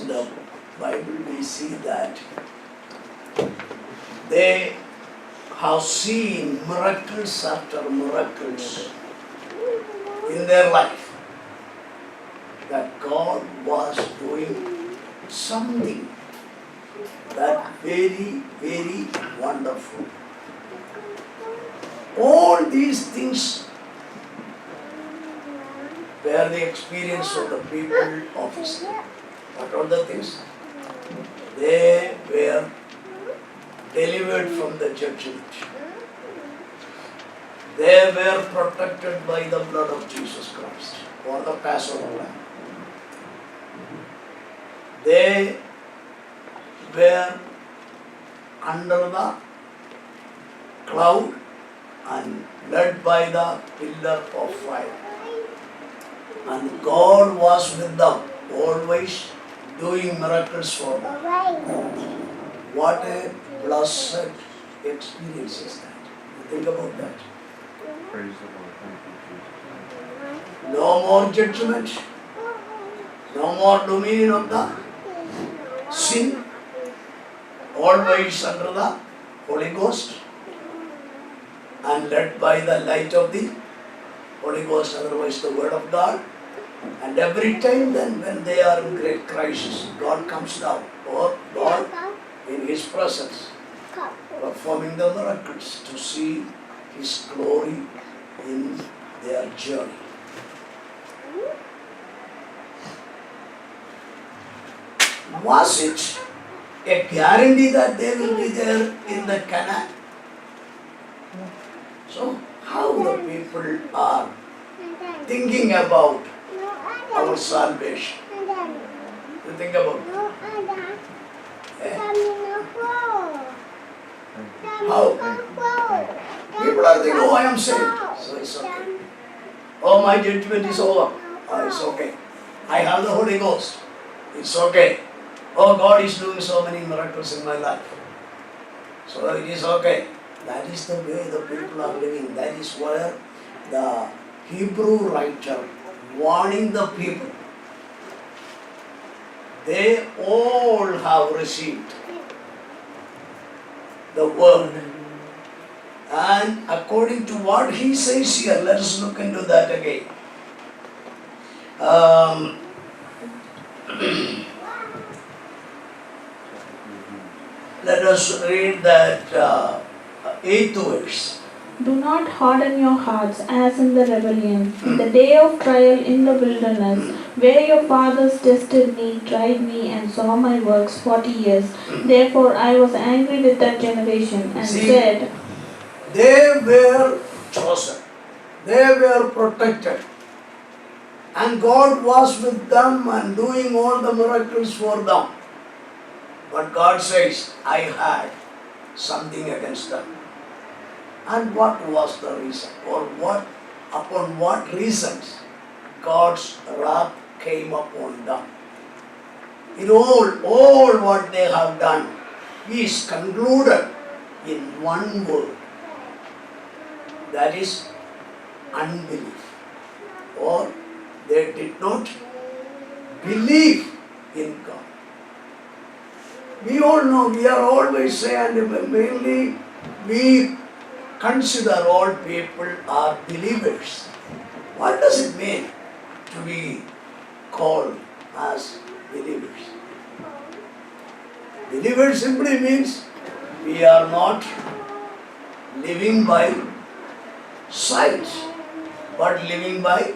the Bible we see that they have seen miracles after miracles in their life. That God was doing something that very, very wonderful. All these things were the experience of the people of Israel. What are the things? They were delivered from the judgment. They were protected by the blood of Jesus Christ or the Passover lamb. They were under the cloud and led by the pillar of fire. And God was with them, always doing miracles for them. What a blessed experience is that. You think about that. Praise the Lord. Thank you, Jesus. No more judgment. No more dominion of the sin. Always under the Holy Ghost and led by the light of the Holy Ghost, otherwise the Word of God. And every time then when they are in great crisis, God comes down, or God in His presence performing the miracles to see His glory in their journey. Was it a guarantee that they will be there in the Canaan? So how the people are thinking about our salvation? You think about it. How? People are thinking, oh, I am saved, so it's okay. Oh, my judgment is over. Oh, it's okay. I have the Holy Ghost. It's okay. Oh, God is doing so many miracles in my life. So it is okay. That is the way the people are living. That is where the Hebrew writer warning the people. They all have received the word. And according to what he says here, let us look into that again. Let us read that 8th verse. Do not harden your hearts as in the rebellion, in the day of trial in the wilderness, where your fathers tested me, tried me, and saw my works 40 years. Therefore I was angry with that generation and said, they were chosen, they were protected, and God was with them and doing all the miracles for them. But God says, I had something against them. And what was the reason? Or what, upon what reasons God's wrath came upon them? In all what they have done is concluded in one word. That is unbelief. Or they did not believe in God. We all know, we are always saying, and mainly we consider all people are believers. What does it mean to be called as believers? Believers simply means we are not living by sight, but living by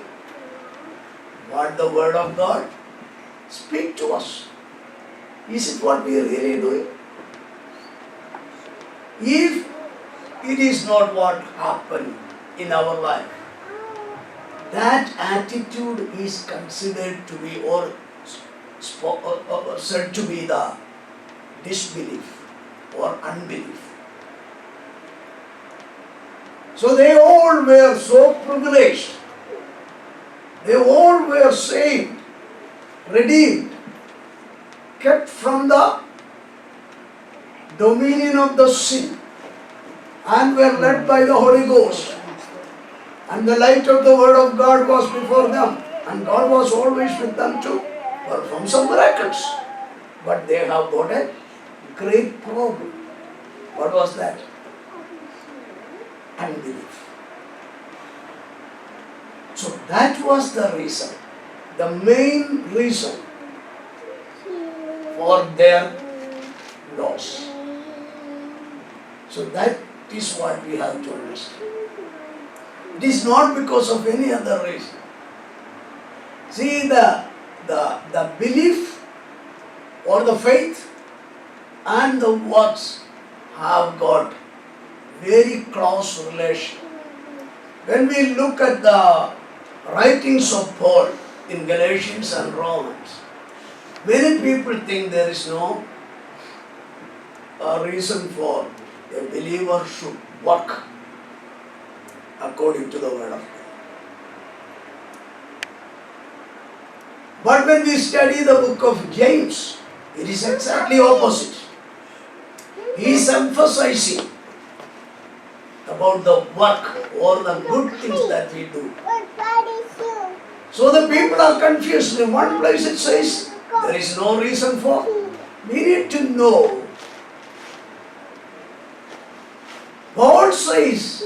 what the Word of God speaks to us. Is it what we are really doing? If it is not what happened in our life, that attitude is considered to be or said to be the disbelief or unbelief. So they all were so privileged. They all were saved, redeemed, kept from the dominion of the sin, and were led by the Holy Ghost. And the light of the Word of God was before them, and God was always with them to perform some miracles. But they have got a great problem. What was that? Unbelief. So that was the reason, the main reason for their loss. So that is what we have to understand. It is not because of any other reason. See, the belief or the faith and the works have got very close relation. When we look at the writings of Paul in Galatians and Romans, many people think there is no reason for a believer should work according to the word of God. But when we study the book of James, it is exactly opposite. He is emphasizing about the work or the good things that we do. So the people are confused. In one place it says there is no reason for. We need to know. Paul says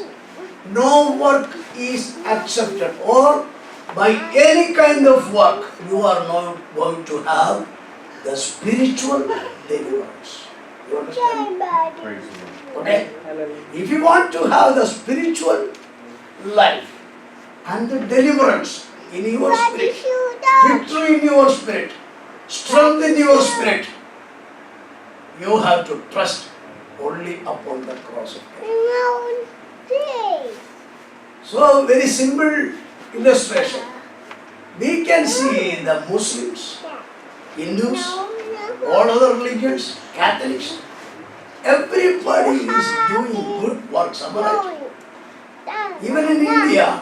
no work is accepted, or by any kind of work you are not going to have the spiritual deliverance. You understand? Praise the Lord. Okay? If you want to have the spiritual life and the deliverance in your spirit, victory in your spirit, strength in your spirit, you have to trust only upon the cross of Christ. So, very simple illustration. We can see the Muslims, Hindus, all other religions, Catholics, everybody is doing good works. Am I right? Even in India,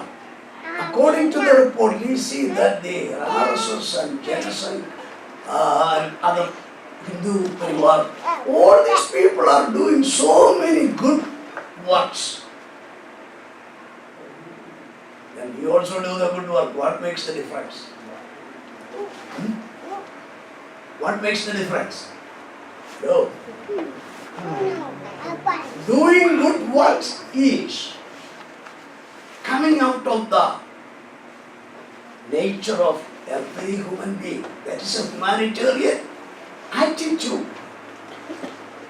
according to the report, we see that the RSS and genocide and other Hindu Parivar, all these people are doing so many good works. And we also do the good work. What makes the difference? What makes the difference? No. Doing good works is coming out of the nature of every human being. That is a humanitarian attitude.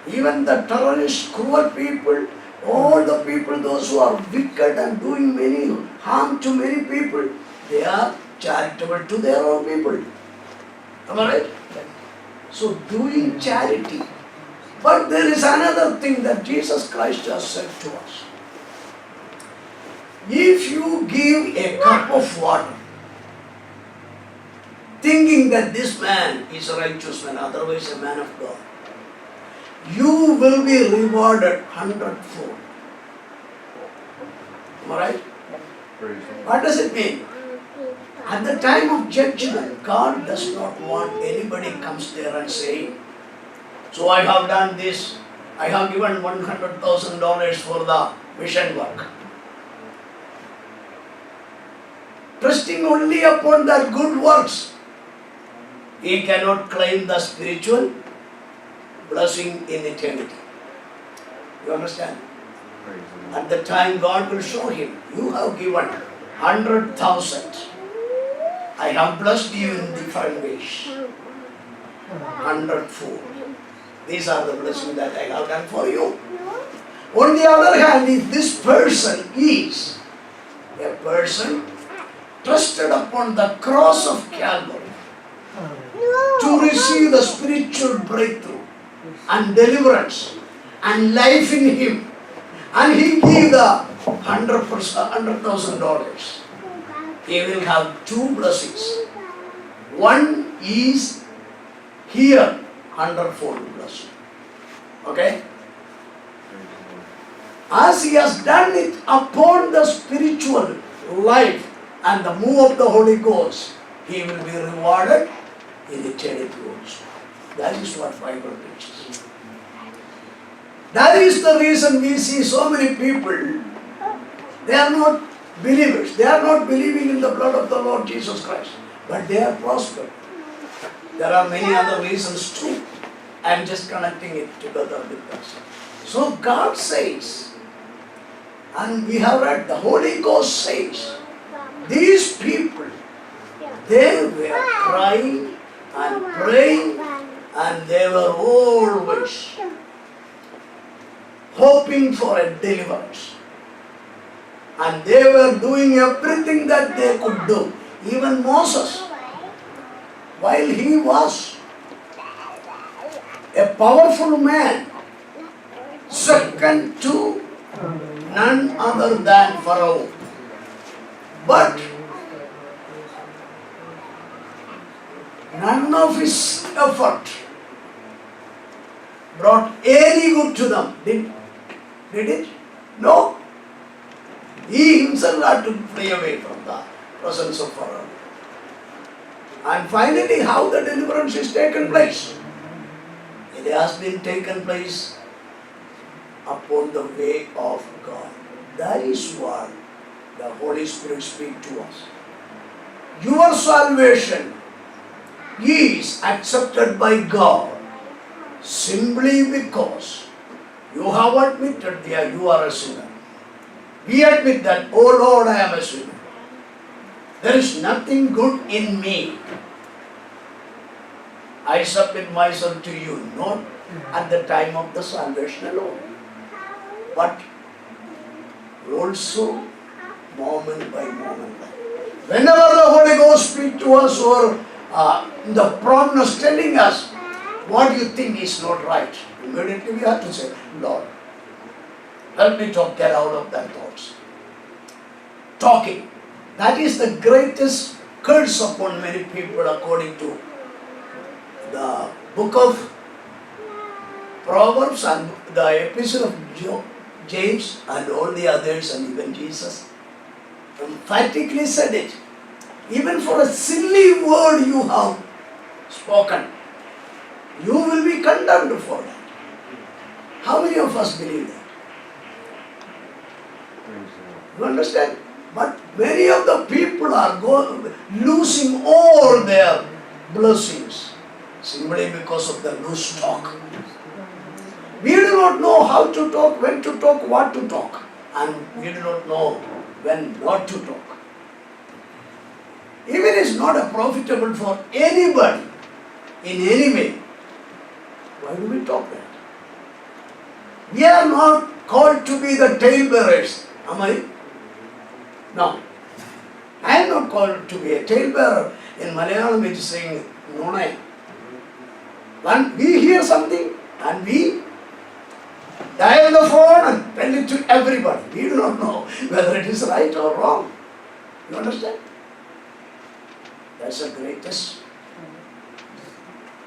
Even the terrorists, cruel people, all the people, those who are wicked and doing many harm to many people, they are charitable to their own people. Am I right? So doing charity. But there is another thing that Jesus Christ has said to us. If you give a cup of water, thinking that this man is a righteous man, otherwise a man of God, you will be rewarded 100-fold. Am I right? Praise the Lord. What does it mean? At the time of judgment, God does not want anybody comes there and saying, so I have done this, I have given $100,000 for the mission work. Trusting only upon that good works, he cannot claim the spiritual blessing in eternity. You understand? Praise the Lord. At the time God will show him, you have given 100,000. I have blessed you in different ways. 100-fold. These are the blessings that I have done for you. On the other hand, if this person is a person trusted upon the cross of Calvary to receive the spiritual breakthrough and deliverance and life in him, and he gave the $100,000, he will have two blessings. One is here, 100-fold blessing. Okay? Praise the Lord. As he has done it upon the spiritual life and the move of the Holy Ghost, he will be rewarded in eternity also. That is what Bible teaches. That is the reason we see so many people, they are not believers. They are not believing in the blood of the Lord Jesus Christ, but they are prospered. There are many other reasons too. I am just connecting it together with us. So God says, and we have read, the Holy Ghost says, these people, they were crying and praying, and they were always hoping for a deliverance. And they were doing everything that they could do. Even Moses, while he was a powerful man, second to none other than Pharaoh. But none of his effort brought any good to them. Did it? No. He himself had to flee away from the presence of Pharaoh. And finally, how the deliverance is taken place? It has been taken place upon the way of God. That is what the Holy Spirit speaks to us. Your salvation is accepted by God simply because you have admitted that you are a sinner. We admit that, oh Lord, I am a sinner. There is nothing good in me. I submit myself to you, not at the time of the salvation alone, but also moment by moment. Whenever the Holy Ghost speaks to us, or the promise telling us what you think is not right, immediately we have to say, Lord, help me to get out of that thoughts. Talking. That is the greatest curse upon many people according to the book of Proverbs and the epistle of James and all the others, and even Jesus emphatically said it. Even for a silly word you have spoken, you will be condemned for that. How many of us believe that? You understand? But many of the people are losing all their blessings simply because of the loose talk. We do not know how to talk, when to talk, what to talk, and we do not know when not to talk. Even it is not profitable for anybody in any way. Why do we talk that? We are not called to be the talebearers. Am I? No. I am not called to be a talebearer. In Malayalam it is saying Nonai. When we hear something and we dial the phone and tell it to everybody, we do not know whether it is right or wrong. You understand? That's the greatest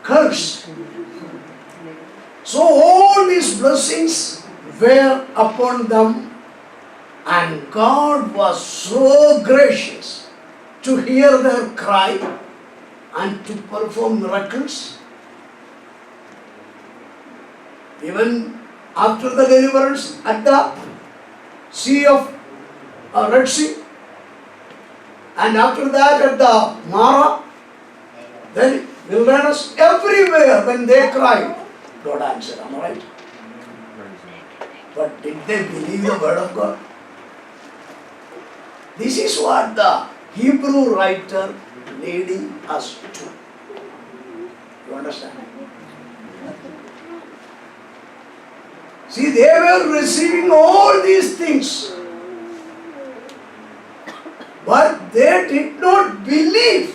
curse. So all these blessings were upon them, and God was so gracious to hear their cry and to perform miracles. Even after the deliverance at the sea of Red Sea, and after that at the Mara, then wilderness, everywhere when they cried, God answered. Am I right? But did they believe the word of God? This is what the Hebrew writer leading us to. You understand? See, they were receiving all these things, but they did not believe.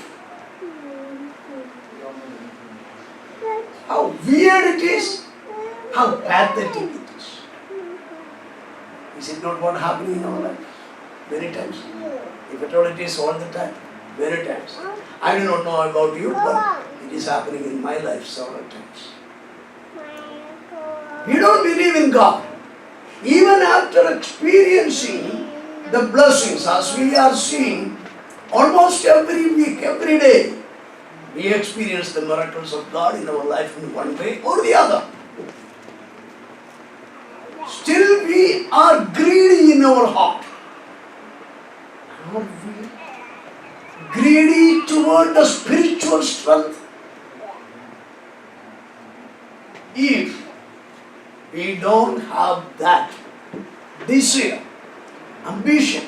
How weird it is, how pathetic it is. Is it not what happening in our life? Many times. If at all it is all the time, many times. I do not know about you, but it is happening in my life several times. We don't believe in God. Even after experiencing the blessings, as we are seeing almost every week, every day, we experience the miracles of God in our life in one way or the other. Still we are greedy in our heart. Are we greedy toward the spiritual strength? if we don't have that desire, ambition,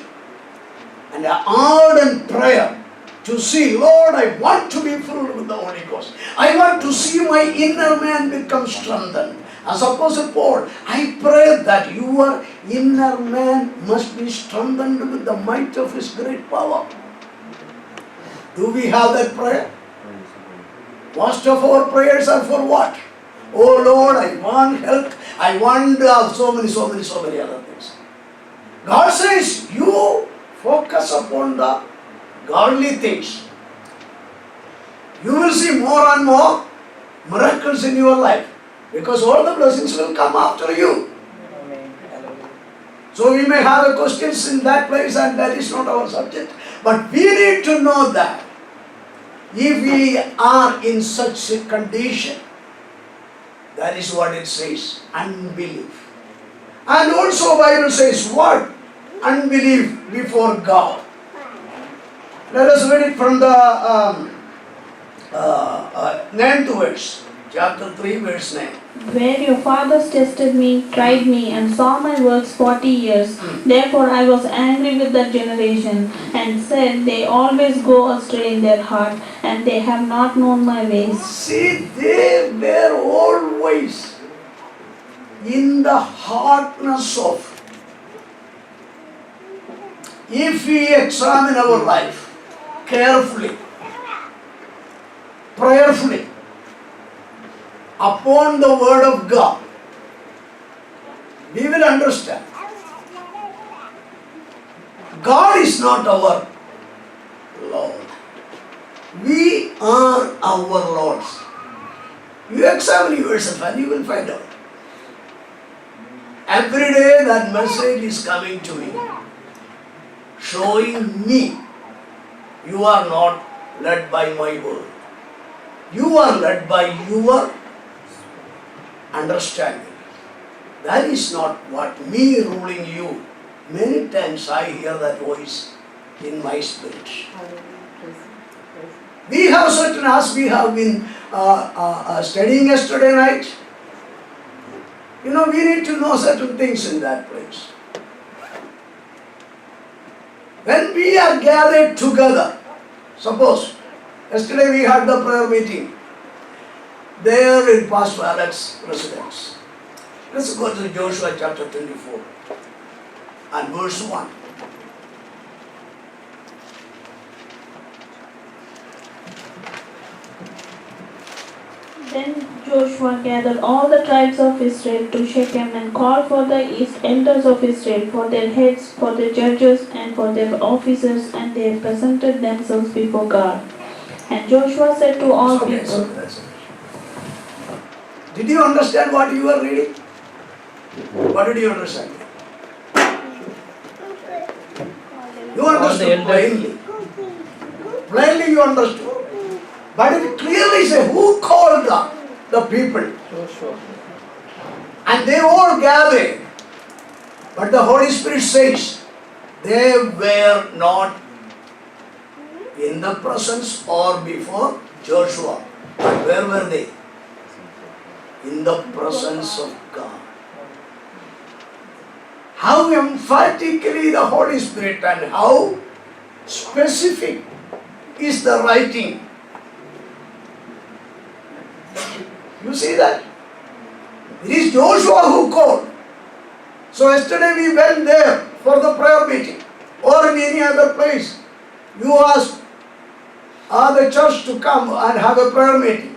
and an ardent prayer to see, Lord, I want to be filled with the Holy Ghost. I want to see my inner man become strengthened. As Apostle Paul, I pray that your inner man must be strengthened with the might of His great power. Do we have that prayer? Most of our prayers are for what? Oh Lord, I want help. I want so many other things. God says, you focus upon the godly things. You will see more and more miracles in your life, because all the blessings will come after you. So we may have a questions in that place, and that is not our subject. But we need to know that if we are in such a condition, that is what it says, unbelief. And also Bible says what? Unbelief before God. Let us read it from the 9th verse, chapter 3, verse 9. Where your fathers tested me, tried me, and saw my works 40 years. Therefore I was angry with that generation, and said, they always go astray in their heart, and they have not known my ways. See, they were always in the hardness of. If we examine our life carefully, prayerfully, upon the Word of God, we will understand God is not our Lord. We are our Lords. You examine yourself and you will find out. Every day that message is coming to me, showing me you are not led by my word. You are led by your understanding. That is not what me ruling you. Many times I hear that voice in my spirit. We have certain, as we have been studying yesterday night, we need to know certain things in that place. When we are gathered together, suppose, yesterday we had the prayer meeting there in Pastor Alex's residence. Let's go to Joshua chapter 24 and verse 1. Then Joshua gathered all the tribes of Israel to Shechem and called for the elders of Israel, for their heads, for their judges, and for their officers, and they presented themselves before God. And Joshua said to all people, Did you understand what you were reading? What did you understand? You understood plainly. Plainly you understood. But it clearly says who called the people. And they all gathered. But the Holy Spirit says they were not in the presence or before Joshua. But where were they? In the presence of God. How emphatically the Holy Spirit and how specific is the writing. You see that? It is Joshua who called. So yesterday we went there for the prayer meeting or in any other place. You asked the church to come and have a prayer meeting.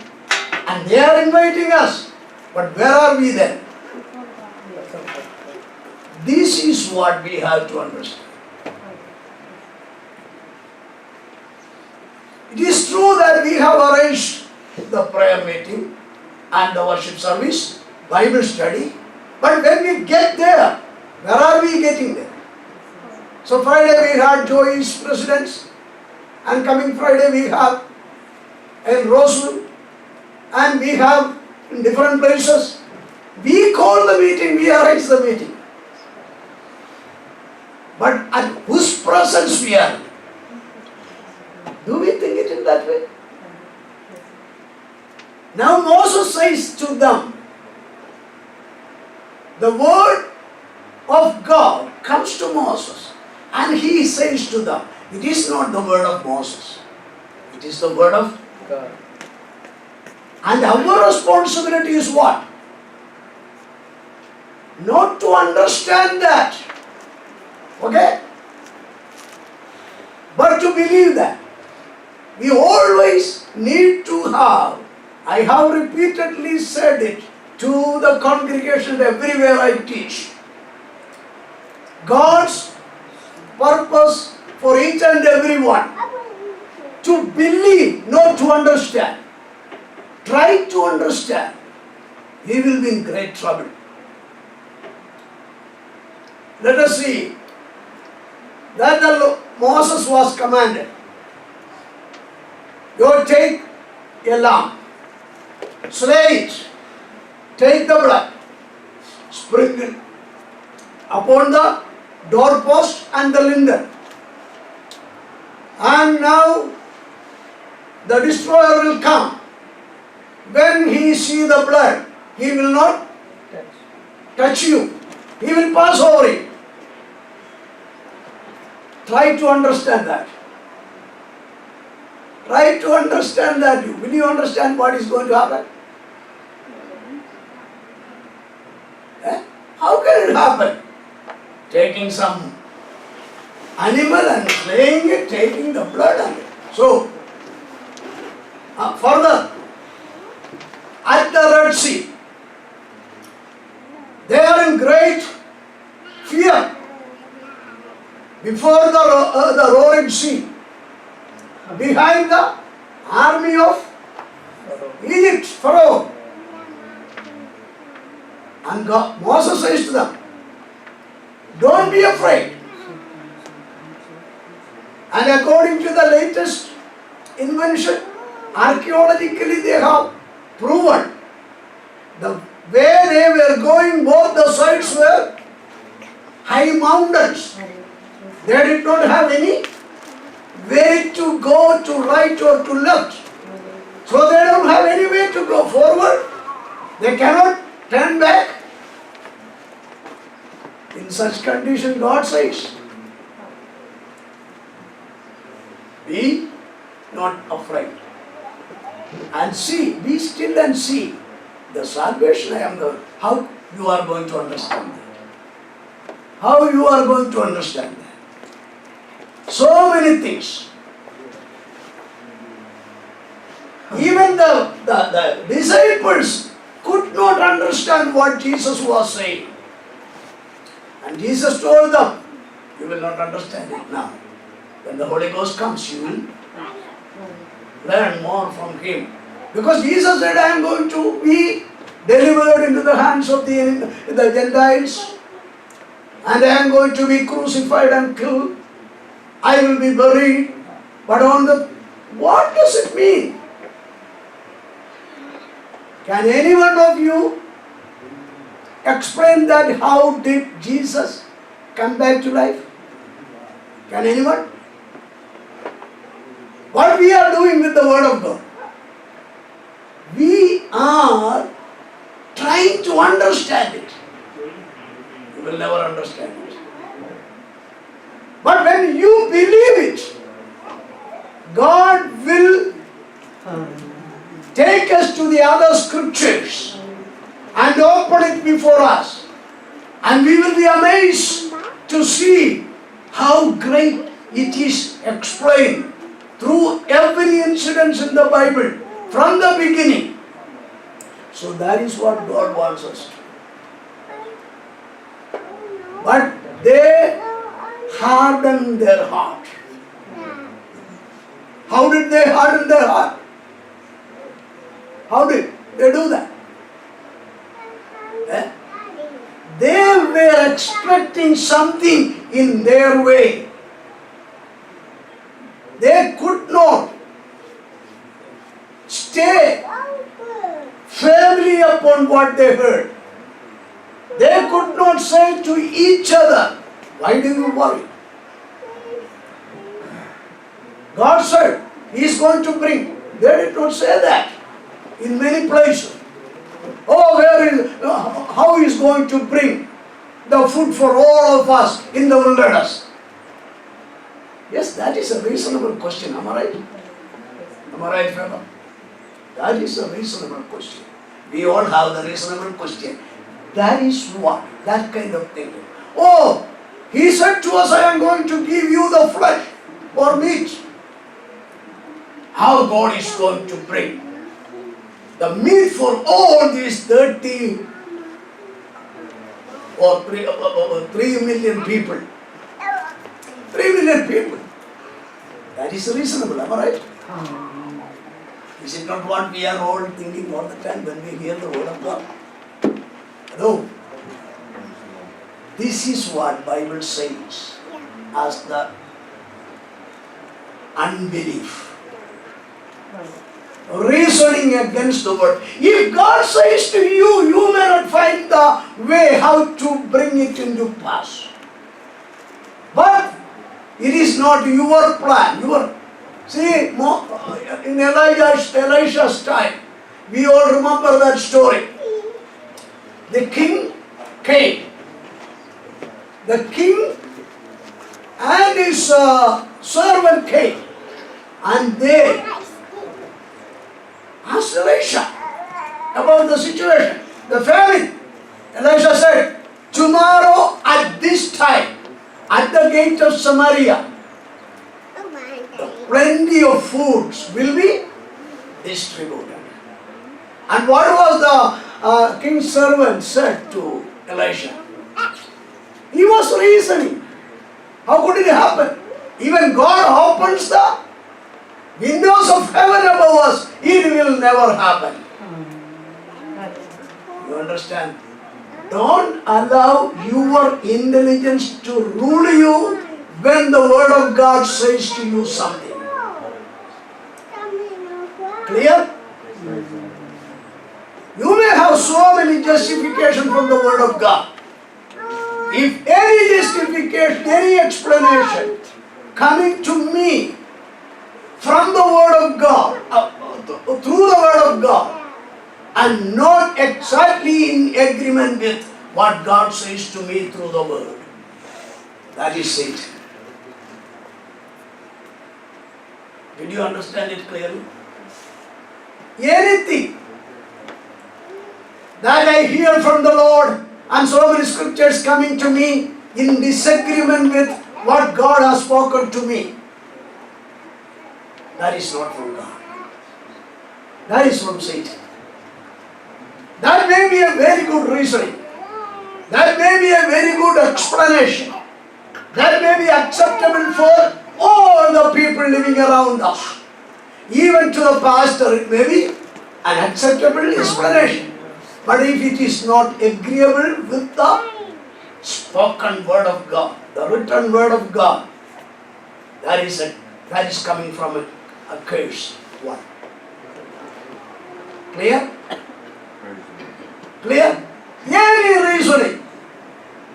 And they are inviting us. But where are we then? This is what we have to understand. It is true that we have arranged the prayer meeting and the worship service, Bible study. But when we get there, where are we getting there? So Friday we had Joey's presidents, and coming Friday we have in Roseville, and we have in different places. We call the meeting, we arrange the meeting. But at whose presence we are? Do we think it in that way? Now Moses says to them, the word of God comes to Moses and he says to them, it is not the word of Moses. It is the word of God. And our responsibility is what? Not to understand that. Okay? But to believe that. We always need to have, I have repeatedly said it to the congregation everywhere I teach. God's purpose for each and every one. To believe, not to understand. Try to understand. We will be in great trouble. Let us see that Moses was commanded. You take a lamb, slay it, take the blood, sprinkle upon the doorpost and the lintel. And now the destroyer will come. When he see the blood, he will not touch you. He will pass over it. Try to understand that. Try to understand that. Will you understand what is going to happen? How can it happen? Taking some animal and slaying it, taking the blood and so further at the Red Sea, they are in great fear before the roaring sea, behind the army of Egypt, Pharaoh. And Moses says to them, don't be afraid. And according to the latest invention, archaeologically they have proven the way they were going, both the sides were high mountains. They did not have any way to go to right or to left. So they don't have any way to go forward. They cannot turn back. In such condition, God says, be not afraid. And see, be still and see the salvation I am going. How you are going to understand that? How you are going to understand that? So many things. Even the disciples could not understand what Jesus was saying. And Jesus told them, you will not understand it now. When the Holy Ghost comes, you will learn more from Him. Because Jesus said, I am going to be delivered into the hands of the Gentiles. And I am going to be crucified and killed. I will be buried. But what does it mean? Can any one of you explain that? How did Jesus come back to life? Can anyone? What we are doing with the Word of God? We are trying to understand it. You will never understand it. But when you believe it, God will take us to the other scriptures and open it before us. And we will be amazed to see how great it is explained through every incident in the Bible from the beginning. So that is what God wants us to. But they hardened their heart. How did they harden their heart? How did they do that? They were expecting something in their way. They could not stay firmly upon what they heard. They could not say to each other, why do you worry? God said, He is going to bring. They did not say that in many places. Oh, how is going to bring the food for all of us in the wilderness? Yes, that is a reasonable question. Am I right? Am I right, fellow? That is a reasonable question. We all have the reasonable question. That is what? That kind of thinking. Oh, he said to us, I am going to give you the flesh or meat. How God is going to bring the meat for all these 30 or 3 million people. 3 million people. That is reasonable, am I right? Is it not what we are all thinking all the time when we hear the word of God? No. This is what Bible says as the unbelief. Reasoning against the word. If God says to you, you may not find the way how to bring it into pass. But it is not your plan. See, in Elisha's time, we all remember that story. The king came. The king and his servant came, and they asked Elisha about the situation, the famine. Elisha said, tomorrow at this time, at the gate of Samaria, plenty of foods will be distributed. And what was the king's servant said to Elisha? He was reasoning. How could it happen? Even God opens the windows of heaven above us. It will never happen. You understand? Don't allow your intelligence to rule you when the word of God says to you something. Clear? You may have so many justifications from the word of God. If any justification, any explanation coming to me from the word of God, through the word of God, and not exactly in agreement with what God says to me through the word, that is Satan. Did you understand it clearly? Anything that I hear from the Lord and so many scriptures coming to me in disagreement with what God has spoken to me, that is not from God. That is from Satan. That may be a very good reasoning. That may be a very good explanation. That may be acceptable for all the people living around us. Even to the pastor, it may be an acceptable explanation. But if it is not agreeable with the spoken word of God, the written word of God, that is coming from a curse one. Clear? Clear? Any reasoning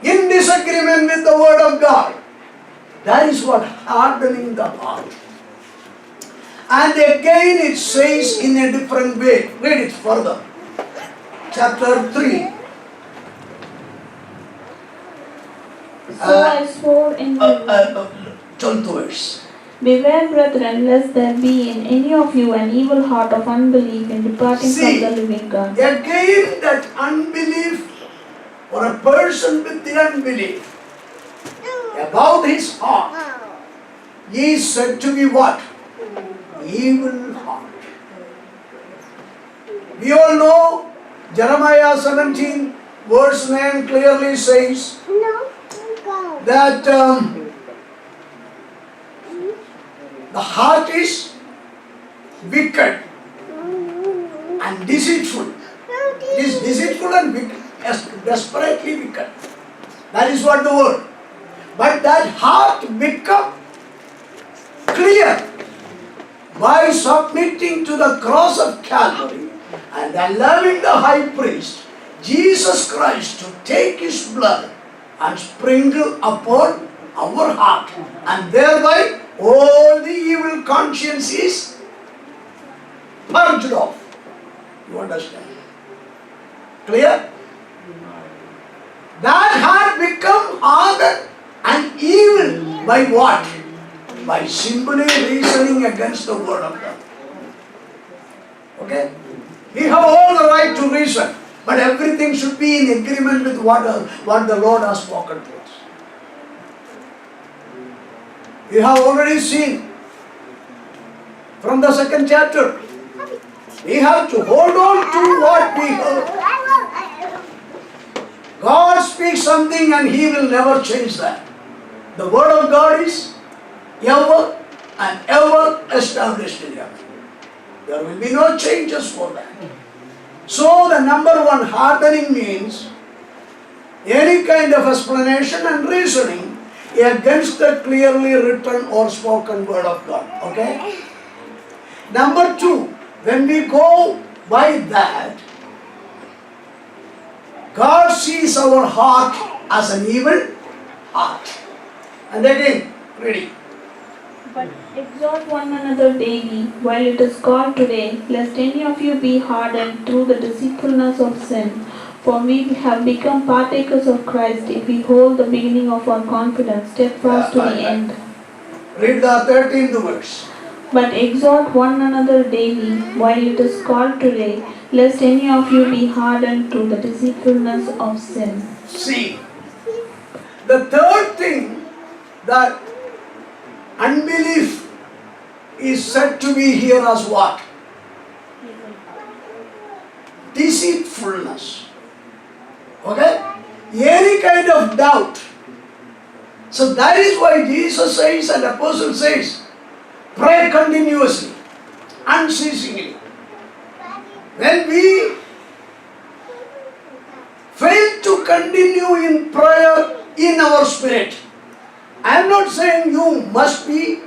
in disagreement with the word of God, that is what hardening the heart. And again it says in a different way. Read it further. Chapter 3. So I swore in the 12th verse. Beware, brethren, lest there be in any of you an evil heart of unbelief in departing from the living God. Again that unbelief, or a person with the unbelief about his heart is said to be what? Evil heart. We all know Jeremiah 17 verse 9 clearly says that the heart is wicked and deceitful. It is deceitful and wicked, desperately wicked. That is what the word. But that heart become clear by submitting to the cross of Calvary and allowing the high priest, Jesus Christ, to take his blood and sprinkle upon our heart, and thereby all the evil conscience is purged off. You understand? Clear? that had become hardened and evil by what? By simply reasoning against the word of God. Okay? We have all the right to reason, but everything should be in agreement with what the Lord has spoken to us. We have already seen from the second chapter. We have to hold on to what we heard. God speaks something and He will never change that. The word of God is ever and ever established in heaven. There will be no changes for that. So the number one, hardening means any kind of explanation and reasoning against the clearly written or spoken word of God. Okay? Number two, when we go by that, God sees our heart as an evil heart. And again, reading. But exhort one another daily, while it is called today, lest any of you be hardened through the deceitfulness of sin. For we have become partakers of Christ if we hold the beginning of our confidence steadfast to the end. Read the 13th verse. But exhort one another daily, while it is called today, lest any of you be hardened through the deceitfulness of sin. See, the third thing that unbelief is said to be here as what? Deceitfulness. Okay? Any kind of doubt. So that is why Jesus says and Apostle says, pray continuously, unceasingly. When we fail to continue in prayer in our spirit, I am not saying you must be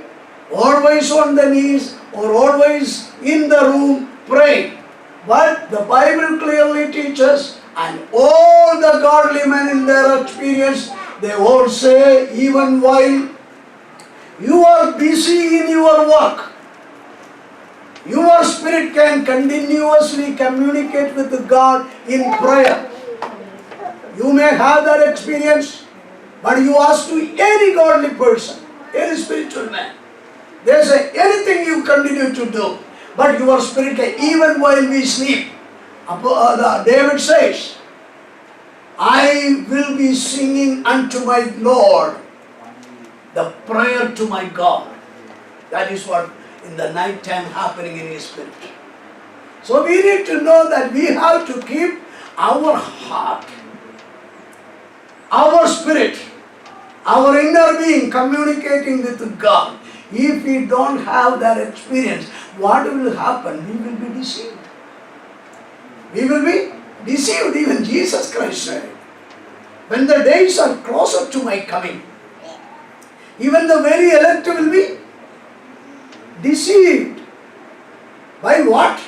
always on the knees or always in the room praying. But the Bible clearly teaches, and all the godly men in their experience, they all say, even while you are busy in your work, your spirit can continuously communicate with God in prayer. You may have that experience, but you ask to any godly person, any spiritual man, they say anything you continue to do, but your spirit can, even while we sleep, David says, I will be singing unto my Lord the prayer to my God. That is what in the night time happening in his spirit. So we need to know that we have to keep our heart, our spirit, our inner being communicating with God. If we don't have that experience, what will happen? We will be deceived. We will be deceived. Even Jesus Christ said, when the days are closer to my coming, even the very elect will be deceived. By what?